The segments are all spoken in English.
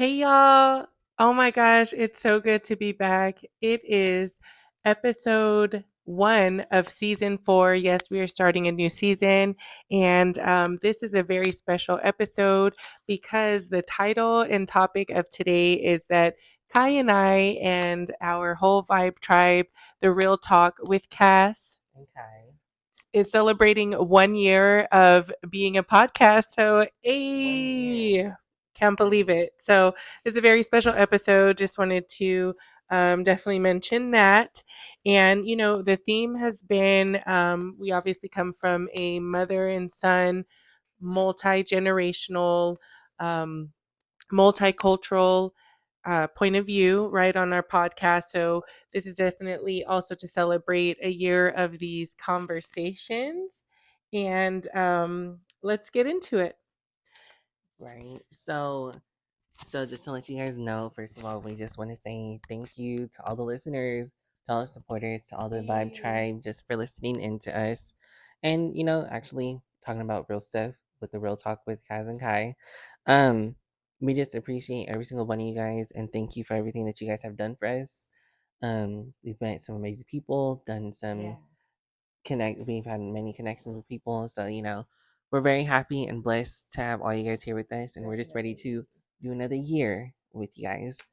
Hey y'all. Oh my gosh, it's so good to be back. It is episode 1 of season 4. Yes, we are starting a new season. And this is a very special episode because the title and topic of today is that Kai and I and our whole vibe tribe, the Real Talk with Cass, Okay. is celebrating 1 year of being a podcast. So, 1 year. can't believe it. So, it's a very special episode. Just wanted to definitely mention that. And, the theme has been we obviously come from a mother and son, multi generational, um, multicultural point of view, right, on our podcast. So this is definitely also to celebrate a year of these conversations. And let's get into it. Right. So just to let you guys know, first of all, we just want to say thank you to all the listeners, to all the supporters, to all the Vibe Tribe, just for listening in to us. And actually talking about real stuff with the real talk with Kaz and Kai. Um, we just appreciate every single one of you guys and thank you for everything that you guys have done for us. We've met some amazing people, done some we've had many connections with people, so we're very happy and blessed to have all you guys here with us, and we're just ready to do another year with you guys.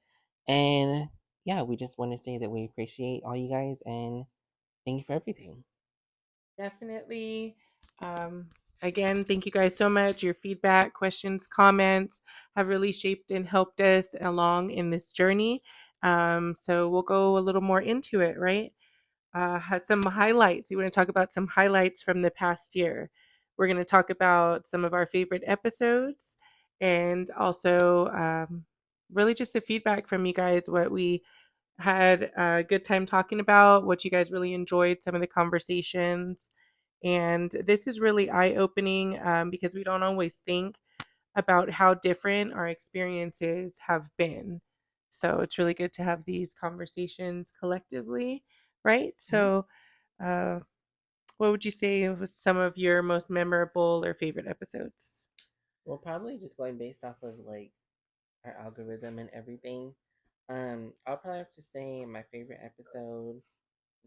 And yeah, we just want to say that we appreciate all you guys and thank you for everything. Definitely. Again, thank you guys so much. Your feedback, questions, comments have really shaped and helped us along in this journey. So we'll go a little more into it, right? Has some highlights. We want to talk about some highlights from the past year. We're going to talk about some of our favorite episodes and also really just the feedback from you guys, what we had a good time talking about, what you guys really enjoyed, some of the conversations. And this is really eye opening because we don't always think about how different our experiences have been. So it's really good to have these conversations collectively, right? Mhm. So, uh, what would you say was some of your most memorable or favorite episodes? Well, probably just going based off of like our algorithm and everything. I'll probably have to say my favorite episode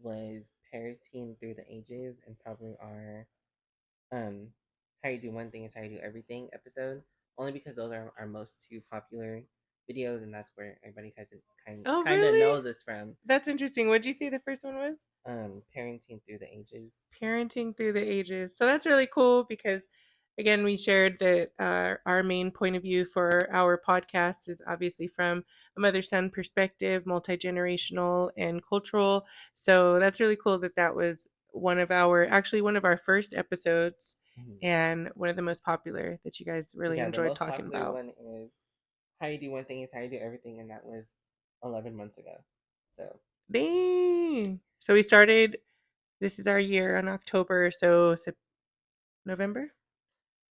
was parenting through the ages, and probably our um how you do one thing is how you do everything episode, only because those are our most two popular videos, and that's where everybody Oh, kind of really? knows us from. That's interesting. What did you say the first one was? Parenting through the ages. Parenting through the ages. So that's really cool because, again, we shared that our main point of view for our podcast is obviously from a mother son perspective, multi generational and cultural. So that's really cool that that was one of our first episodes Mhm. and one of the most popular that you guys really Yeah, the enjoyed most talking popular about. one is how you do one thing is how you do everything, and that was 11 months ago. So Dang. So we started, this is our year on October. So November?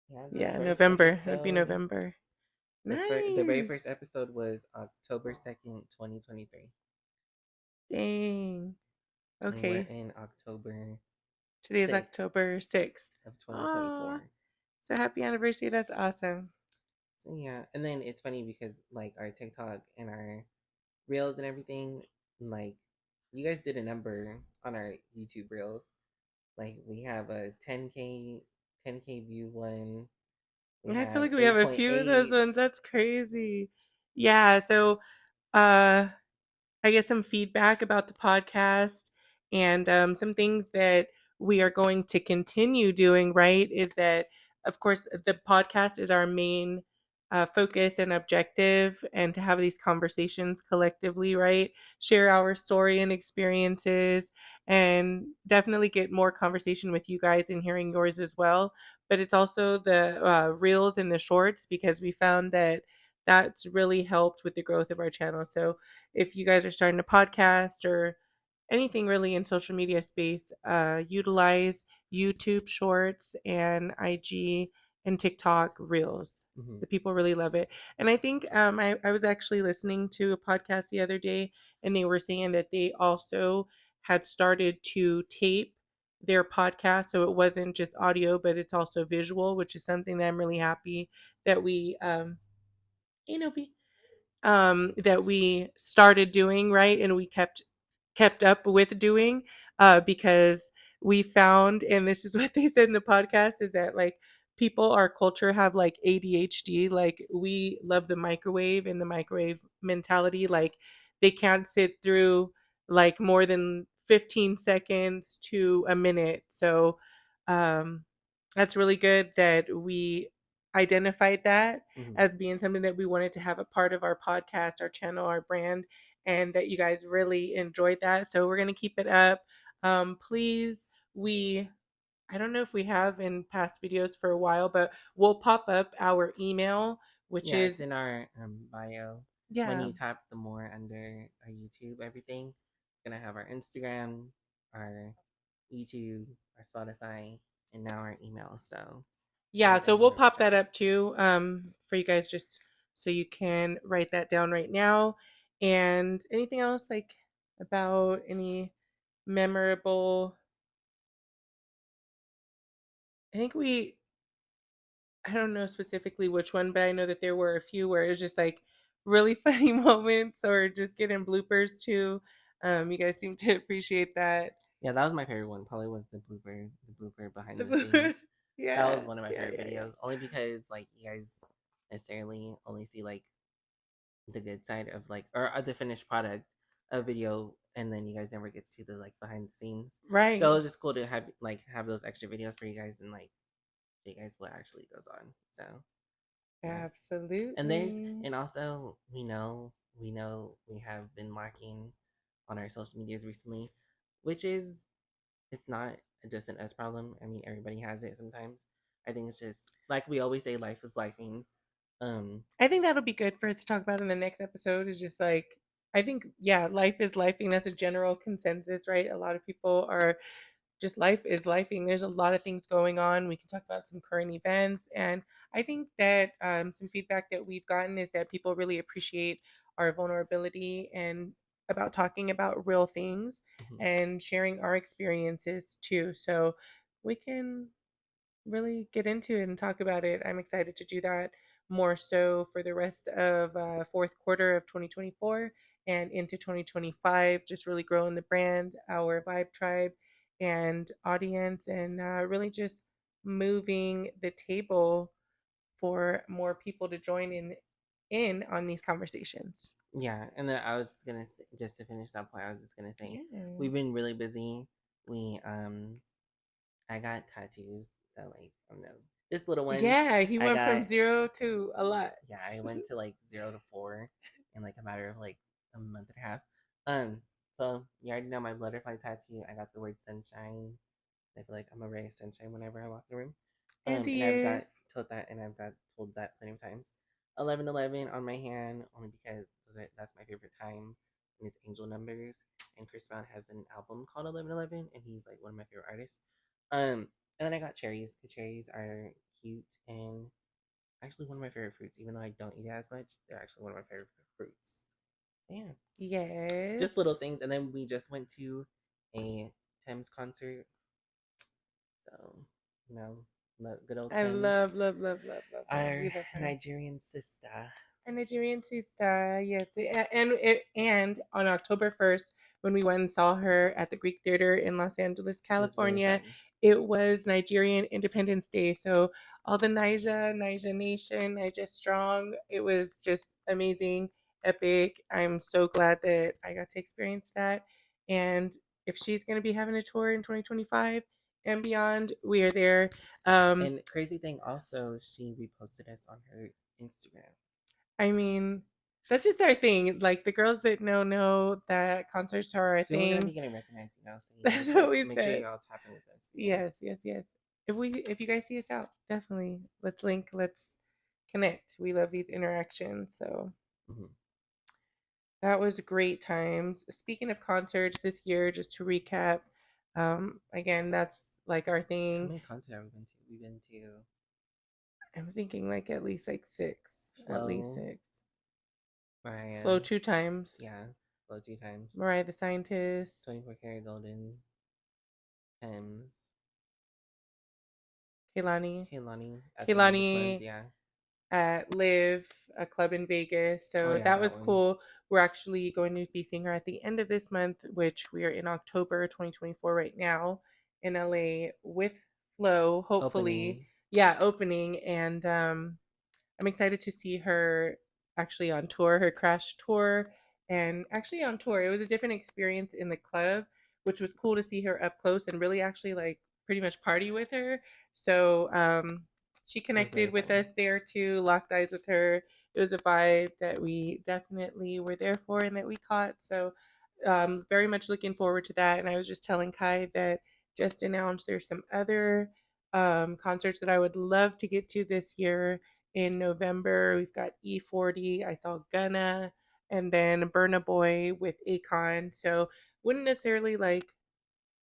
yeah, the Yeah, first November. It would be episode, November. the very Nice. first episode was October 2nd, 2023, Dang. and we're Okay. in October Today is 6th October 6th. of Aw. 2024. So happy anniversary. That's awesome. So yeah, and then it's funny because like our TikTok and our reels and everything, like you guys did a number on our YouTube reels. Like we have a 10K view one. We And I feel have like we have a few of those 8.8. ones. That's crazy. Yeah. So, uh, I guess some feedback about the podcast and some things that we are going to continue doing, right? Is that, of course, the podcast is our main focus and objective, and to have these conversations collectively, right? Share our story and experiences, and definitely get more conversation with you guys and hearing yours as well. But it's also the reels and the shorts because we found that that's really helped with the growth of our channel. So, if you guys are starting a podcast or anything really in social media space, utilize YouTube Shorts and IG and TikTok Reels. Mm-hmm. The people really love it. And I think I was actually listening to a podcast the other day, and they were saying that they also had started to tape their podcast. So it wasn't just audio, but it's also visual, which is something that I'm really happy that we, be that we started doing, right, and we kept up with doing, because we found, and this is what they said in the podcast, is that like people, our culture, have like ADHD. Like we love the microwave and the microwave mentality. Like they can't sit through like more than 15 seconds to a minute. So um, that's really good that we identified that Hmm. as being something that we wanted to have a part of our podcast, our channel, our brand, and that you guys really enjoyed that. So we're going to keep it up. Please, I don't know if we have in past videos for a while, but we'll pop up our email, which Yeah, it's is, in our bio. When yeah. you tap the more under our YouTube, everything, it's gonna have our Instagram, our YouTube, our Spotify, and now our email. So Yeah, you so guys we'll want to reach pop out. that up too, for you guys, just so you can write that down right now. And anything else like about any memorable, I think I don't know specifically which one, but I know that there were a few where it was just like really funny moments or just getting bloopers too. You guys seem to appreciate that. Yeah, that was my favorite one. Probably was the blooper behind The the bloopers. scenes. That was Yeah, one of my yeah, favorite yeah, yeah. videos, only because like you guys necessarily only see like the good side of like or the finished product of video, and then you guys never get to see the like behind the scenes. So it Right. was just cool to have those extra videos for you guys and like show you guys what actually goes on. So yeah, and Absolutely. also we know we have been lacking on our social medias recently, which is it's not just an us problem. I mean everybody has it sometimes. I think it's just like we always say, life is lifing. Um, I think that'll be good for us to talk about in the next episode. Is just like, I think, yeah, life is lifing. That's a general consensus, right? A lot of people are just, life is lifing. There's a lot of things going on. We can talk about some current events, and I think that some feedback that we've gotten is that people really appreciate our vulnerability and about talking about real things mhm. and sharing our experiences too. So we can really get into it and talk about it. I'm excited to do that more so for the rest of fourth quarter of 2024 and into 2025. Just really growing the brand, our Vibe Tribe, and audience, and really just moving the table for more people to join in on these conversations. Yeah, and then I was gonna say, just to finish that point, I was just gonna say Yeah. we've been really busy. We I got tattoos, so like I don't know, just little ones. Yeah, he I went got from zero to a lot. yeah, I went to like 0 to 4 in like a matter of like a month and a half. Um, so you already know my butterfly tattoo. I got the word sunshine. I feel like I'm a ray of sunshine whenever I walk the room. And And he I've got is. told that, and I've got told that plenty of times. 11/11 on my hand, only because that's my favorite time, and it's angel numbers. And Chris Brown has an album called 11/11, and he's like one of my favorite artists. And then I got cherries. The cherries are cute and actually one of my favorite fruits. Even though I don't eat it as much, they're actually one of my favorite fruits. So yeah, just Yes. little things. And then we just went to a Thames concert. So, you know, good old I Thames, love, love, love, love, love her. We our love her. Nigerian sister. A Nigerian sister, yes. And on October 1st, when we went and saw her at the Greek Theater in Los Angeles, It was really California, fun. it was Nigerian Independence Day. So all the Niger Nation, Niger Strong, it was just amazing, epic. I'm so glad that I got to experience that. And if she's going to be having a tour in 2025 and beyond, we are there. Um, And crazy thing, also, she reposted us on her Instagram. I mean, that's just our thing. Like the girls that know that concerts are our Soon we're gonna thing. be getting recognized, so you That's guys what like we make sure said. y'all tap in with us because Yes, yes, yes. If you guys see us out, definitely let's link, let's connect. We love these interactions. So mhm. that was great times. Speaking of concerts this year, just to recap, again, that's like our How thing. many concerts have we been to? We've been to I'm thinking like at least like six. At least Flow, six. Mariah, Flow 2 times. yeah, Flow 2 times, Mariah the Scientist. 24 Karat Golden, Thames, Kehlani. Kehlani at the end of this month, Kehlani, yeah. at Live, a club in Vegas. Oh So yeah, that that was one. cool. We're actually going to be seeing her at the end of this month, which we are in October 2024 right now in LA with Flo, hopefully. Opening. Yeah, opening. And I'm excited to see her actually on tour, her Crash tour, and actually on tour. It was a different experience in the club, which was cool to see her up close and really actually like pretty much party with her. So she It was very connected with fun. us there too, locked eyes with her. It was a vibe that we definitely were there for and that we caught. So very much looking forward to that. And I was just telling Kai that just announced there's some other concerts that I would love to get to this year in November. We've got E40. I saw Gunna, and then Burna Boy with Akon. So wouldn't necessarily like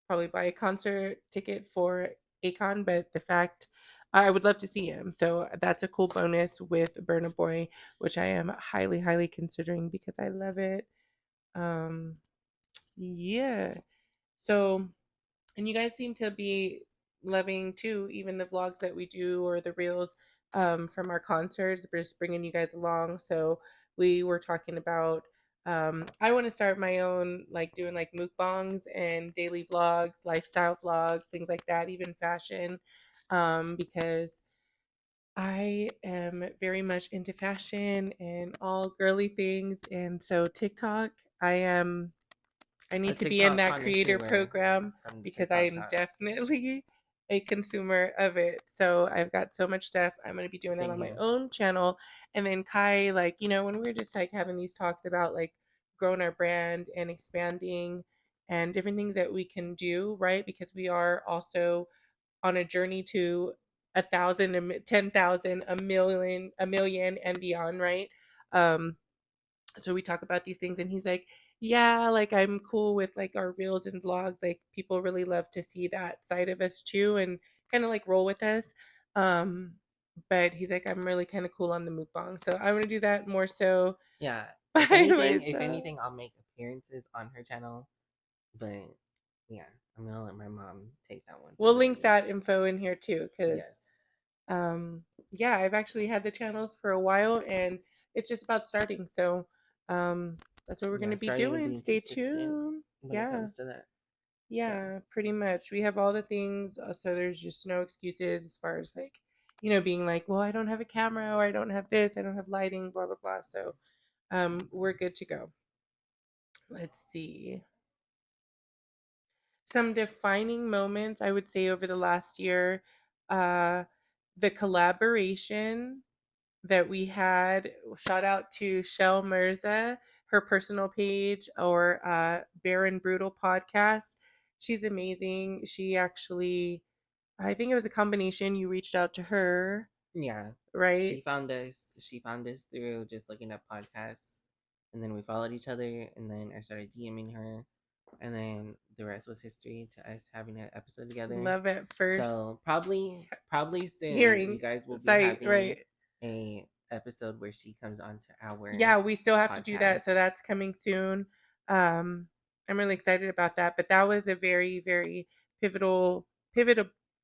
probably buy a concert ticket for Akon, but the fact I would love to see him. So that's a cool bonus with Burna Boy, which I am highly, highly considering because I love it. Um, yeah. So and you guys seem to be loving too, even the vlogs that we do or the reels from our concerts. We're just bringing you guys along. So we were talking about. I want to start my own, like doing like mukbangs and daily vlogs, lifestyle vlogs, things like that, even fashion, because I am very much into fashion and all girly things. And so TikTok, I am I A need to be in TikTok that creator connoisseur program from because I TikTok am shop. definitely a consumer of it. So I've got so much stuff. I'm going to be doing that Same on my here. own channel. And then Kai, like, when we were just like having these talks about like growing our brand and expanding and different things that we can do, right? Because we are also on a journey to 1,000, 10,000, a million and beyond, right? Um, so we talk about these things and he's like, yeah, like I'm cool with like our reels and vlogs, like people really love to see that side of us too and kind of like roll with us. um but he's like, I'm really kind of cool on the mukbang, so I want to do that more so Yeah. by If myself. anything, I'll make appearances on her channel. But yeah, I'm gonna let my mom take that one for We'll the link lead. that info in here too because Yes. yeah, I've actually had the channels for a while and it's just about starting. So that's what we're going Yeah, to be starting and doing. being Stay consistent tuned. when it Yeah. comes to that. So Yeah, pretty much. We have all the things, so there's just no excuses as far as like, being like, well, I don't have a camera or I don't have this, I don't have lighting, blah blah blah. So, we're good to go. Let's see. Some defining moments I would say over the last year, uh, the collaboration that we had. Shout out to Shell Mirza, her personal page, or Baron Brutal podcast. She's amazing. She actually, I think it was a combination. You reached out to her, yeah, right? she found us. She found us through just looking at podcasts, and then we followed each other. And then I started DMing her, and then the rest was history to us having an episode together. Love at first So probably soon you hearing guys will be sight, having right? a episode where she comes onto our Yeah, we still have to do that, podcast. so that's coming soon. Um, I'm really excited about that. But that was a very, very pivotal.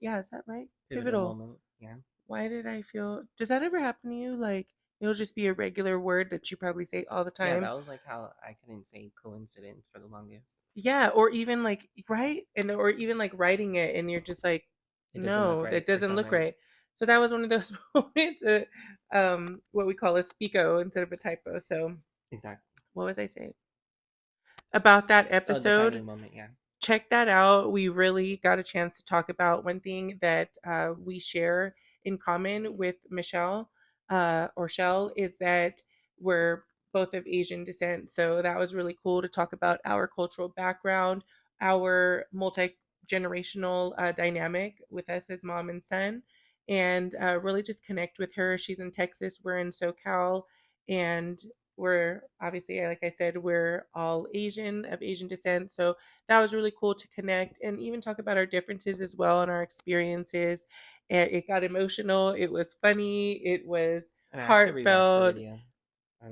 Yeah, is that right? Pivotal Pivotal. moment. Yeah. Why did I feel? Does that ever happen to you? Like it'll just be a regular word that you probably say all the Yeah, time. that was like how I couldn't say coincidence for the longest. Yeah, or even like right, and or even like writing it, and you're just like, It doesn't look no, that right or doesn't sound look right. right. So that was one of those moments, what we call a speako instead of a typo. So Exactly. what was I saying about that Oh, episode? defining moment. Yeah. Check that out. We really got a chance to talk about one thing that we share in common with Michelle or Shell is that we're both of Asian descent. So that was really cool to talk about our cultural background, our multi generational dynamic with us as mom and son, and really just connect with her. She's in Texas, we're in SoCal, and we're obviously, like I said, we're all Asian of Asian descent. So that was really cool to connect and even talk about our differences as well and our experiences. And it got emotional. It was funny. It was And I actually rewatched the heartfelt. video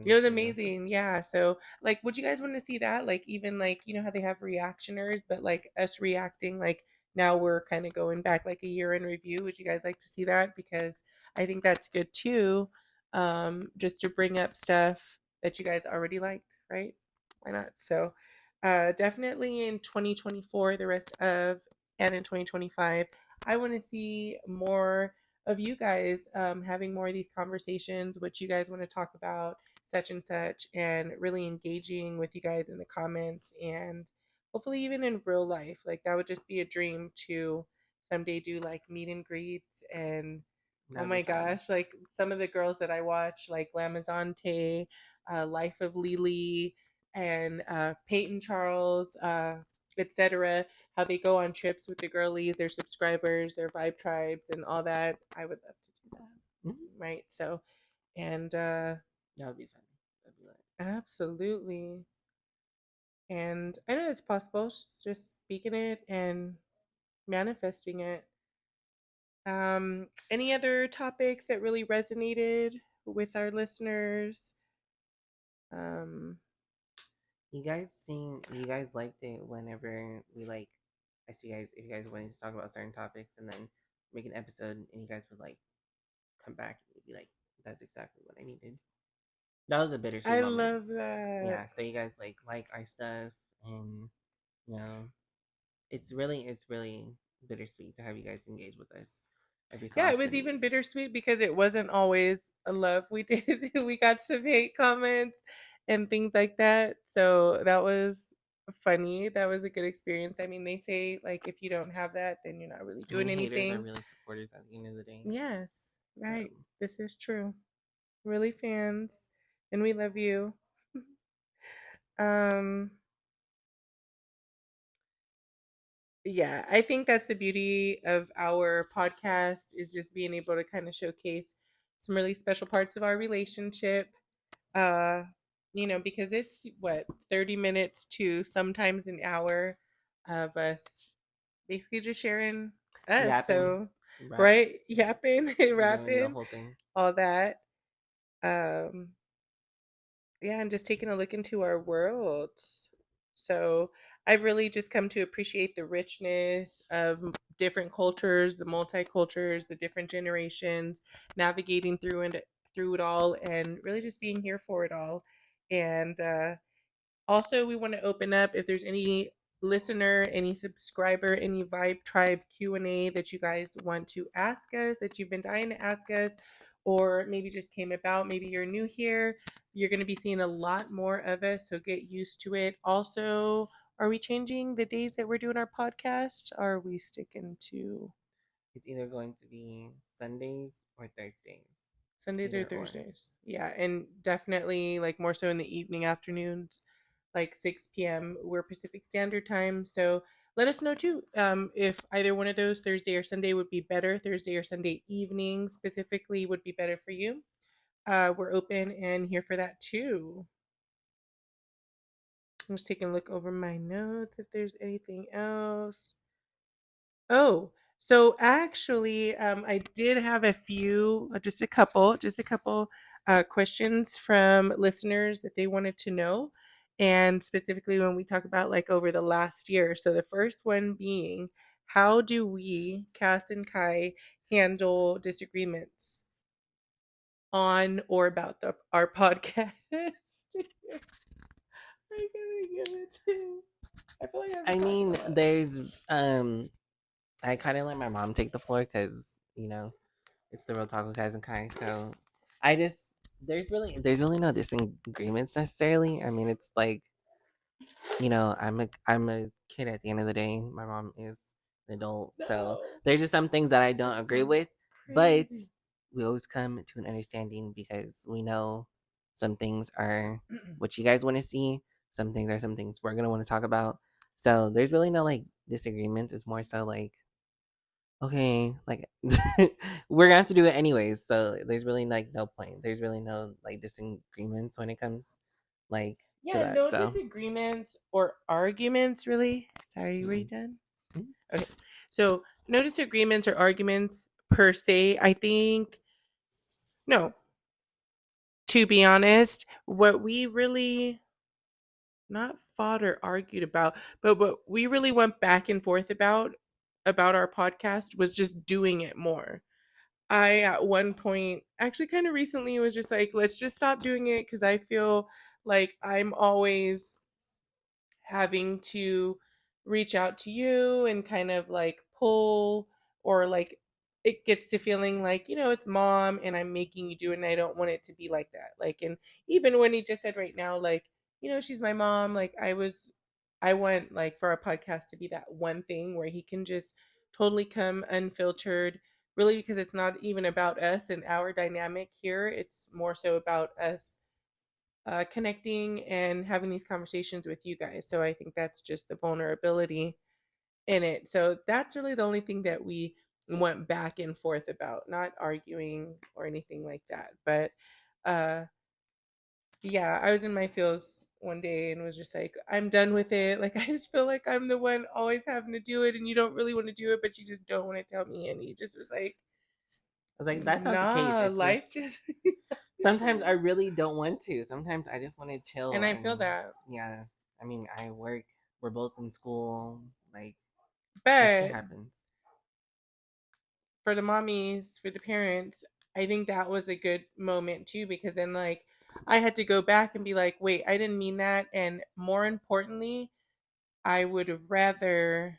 It on was Showing Off. amazing. Yeah. So, like, would you guys want to see that? Like, even like, how they have reactioners, but like us reacting, like, now we're kind of going back like a year in review. Would you guys like to see that? Because I think that's good too. just to bring up stuff that you guys already liked, right? Why not? So, definitely in 2024, the rest of and in 2025, I want to see more of you guys having more of these conversations, what you guys want to talk about, such and such, and really engaging with you guys in the comments and hopefully even in real life. Like, that would just be a dream to someday do like meet and greets and oh That'd be my fun. gosh, like some of the girls that I watch, like Lamazante, Life of Lily, and Peyton Charles, etc., how they go on trips with the girlies, their subscribers, their vibe tribes, and all that. I would love to do that. Mhm. Right. So, and That would be fun. That'd be like, absolutely. And I know it's possible, just speaking it and manifesting it. Any other topics that really resonated with our listeners? Um, you guys liked it whenever we like, I see you guys, if you guys wanted to talk about certain topics and then make an episode and you guys would like come back and you'd be like, that's exactly what I needed. That was a bittersweet I moment. love that. Yeah. So you guys like our stuff and, you know, it's really bittersweet to have you guys engage with us every so Yeah, it was often. even bittersweet because it wasn't always a love we did. We got some hate comments and things like that. So that was funny. That was a good experience. I mean, they say like if you don't have that, then you're not really I mean, doing haters are anything. really supporters at the end of the day. Yes, So right. This is true. Really fans, and we love you. um yeah, I think that's the beauty of our podcast is just being able to kind of showcase some really special parts of our relationship. Uh, because it's what 30 minutes to sometimes an hour of us basically just sharing us. yapping, So, rap, right, yapping, doing the rapping, whole thing. all that. Um, yeah, and just taking a look into our worlds. So I've really just come to appreciate the richness of different cultures, the multicultures, the different generations, navigating through it all, and really just being here for it all. And also, we want to open up if there's any listener, any subscriber, any Vibe Tribe Q&A that you guys want to ask us, that you've been dying to ask us, or maybe just came about, maybe you're new here, you're going to be seeing a lot more of us, so get used to it. Also, are we changing the days that we're doing our podcast? Or are we sticking to It's either going to be Sundays or Thursdays, Sundays or either or. Thursdays? Yeah, and definitely like more so in the evening afternoons, like 6 p.m. We're Pacific Standard Time. So let us know too if either one of those, Thursday or Sunday, would be better. Thursday or Sunday evening specifically would be better for you. We're open and here for that too. I'm just taking a look over my notes if there's anything else. Oh, so actually, I did have a few, just a couple questions from listeners that they wanted to know, and specifically when we talk about like over the last year. So the first one being, how do we, Cass and Kai, handle disagreements on or about our podcast? I gotta give it to. I feel like I have I to talk mean, about it. there's I kind of let my mom take the floor because it's the real talk with Kas and Kai. So I just there's really no disagreements necessarily. I mean, it's like I'm a kid at the end of the day. My mom is an adult, so No, there's just some things that I don't that agree sounds with, but crazy. we always come to an understanding because we know some things are what you guys want to see, some things are some things we're gonna want to talk about. So there's really no like disagreements. It's more so like okay, like we're gonna have to do it anyways. So there's really like no point. There's really no like disagreements when it comes like to Yeah, that. no So. disagreements or arguments, really. Sorry, were you Mm-mm. done? Mm. Okay. So, no disagreements or arguments per se. I think, no, to be honest, what we really not fought or argued about, but what we really went back and forth about our podcast was just doing it more. I at one point actually kind of recently was just like, let's just stop doing it because I feel like I'm always having to reach out to you and kind of like pull, or like it gets to feeling like, it's mom and I'm making you do it and I don't want it to be like that. Like, and even when he just said right now, like, she's my mom, like I want like for our podcast to be that one thing where he can just totally come unfiltered, really, because it's not even about us and our dynamic here. It's more so about us connecting and having these conversations with you guys. So I think that's just the vulnerability in it. So that's really the only thing that we went back and forth about, not arguing or anything like that. But uh, yeah, I was in my feels one day and was just like, I'm done with it. Like, I just feel like I'm the one always having to do it, and you don't really want to do it, but you just don't want to tell me. And he just was like, I was like, that's not the case. nah, It's life just just. sometimes I really don't want to. Sometimes I just want to chill. And I feel And that. yeah, I mean, I work. We're both in school. Like, that shit But happens. for the mommies, for the parents, I think that was a good moment too, because then like I had to go back and be like, wait, I didn't mean that. And more importantly, I would rather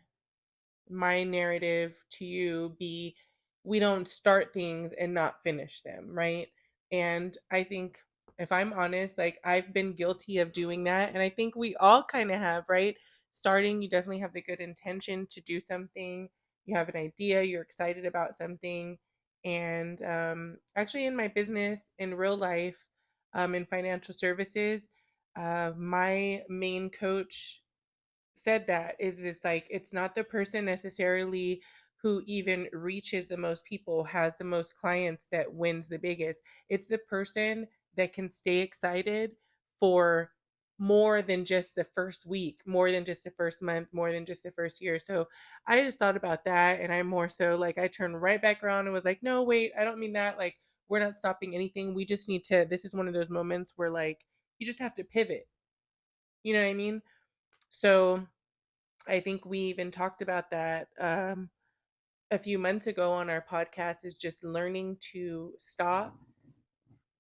my narrative to you be, we don't start things and not finish them, right? And I think, if I'm honest, like I've been guilty of doing that, and I think we all kind of have, right? Starting, you definitely have the good intention to do something, you have an idea, you're excited about something. And actually in my business, in real life, in financial services, my main coach said that is like, it's not the person necessarily who even reaches the most people, has the most clients, that wins the biggest. It's the person that can stay excited for more than just the first week, more than just the first month, more than just the first year. So I just thought about that, and I'm more so like, I turned right back around and was like, no, wait, I don't mean that. Like, we're not stopping anything. We just need to, this is one of those moments where like you just have to pivot. You know what I mean? So I think we even talked about that a few months ago on our podcast, is just learning to stop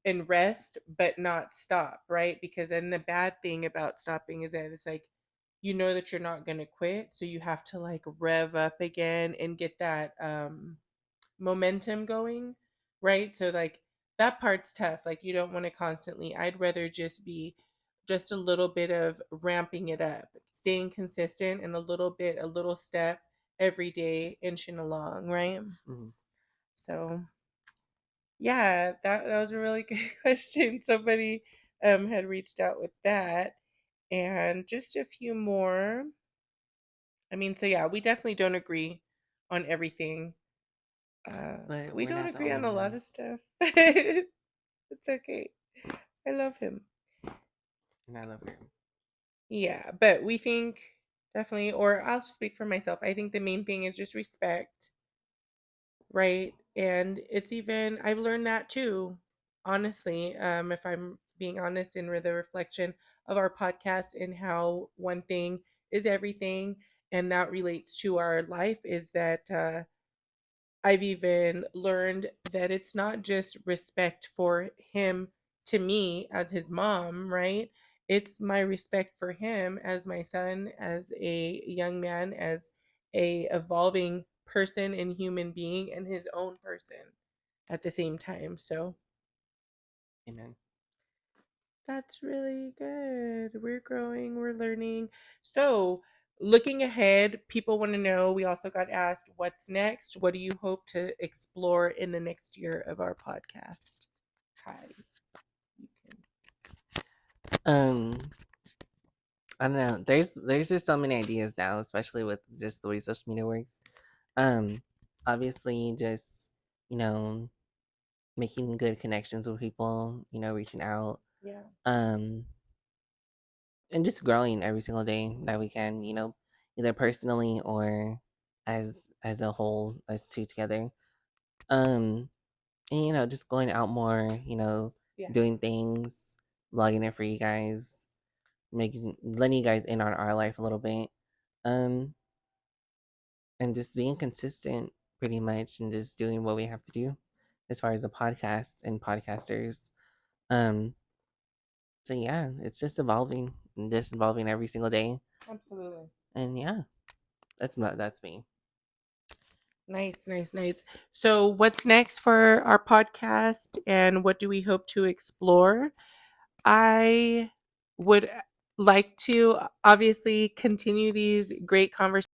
and rest, but not stop, right? Because then the bad thing about stopping is that it's like, that you're not going to quit. So you have to like rev up again and get that momentum going, right? So like that part's tough. Like you don't want to constantly, I'd rather just be just a little bit of ramping it up, staying consistent, and a little bit, a little step every day, inching along, right? Mhm. So yeah, that was a really good question. Somebody had reached out with that. And just a few more. I mean, so yeah, we definitely don't agree on everything. But We we're don't not the agree only on a lot of ones. stuff. It's okay. I love him. And I love her. Yeah, but we think definitely, or I'll speak for myself. I think the main thing is just respect, right? And it's even, I've learned that too, honestly. If I'm being honest in the reflection of our podcast and how one thing is everything, and that relates to our life, is that I've even learned that it's not just respect for him to me as his mom, right? It's my respect for him as my son, as a young man, as a evolving person and human being, and his own person at the same time. So Amen. that's really good. We're growing, we're learning. So, looking ahead, people want to know, we also got asked, what's next? What do you hope to explore in the next year of our podcast? Kai, you can. Um, I don't know. There's just so many ideas now, especially with just the way social media works. Um, Obviously, just you know, making good connections with people. Reaching out. Yeah. Um, and just growing every single day that we can. Either personally or as a whole, as two together. Um, and just going out more. Yeah. Doing things, vlogging it for you guys, making letting you guys in on our life a little bit. Um, and just being consistent pretty much and just doing what we have to do. as far as the podcasts and podcasters. Um, so yeah, it's just evolving and just evolving every single day. Absolutely. And yeah, that's me. Nice, nice, nice. So, what's next for our podcast and what do we hope to explore? I would like to obviously continue these great conversations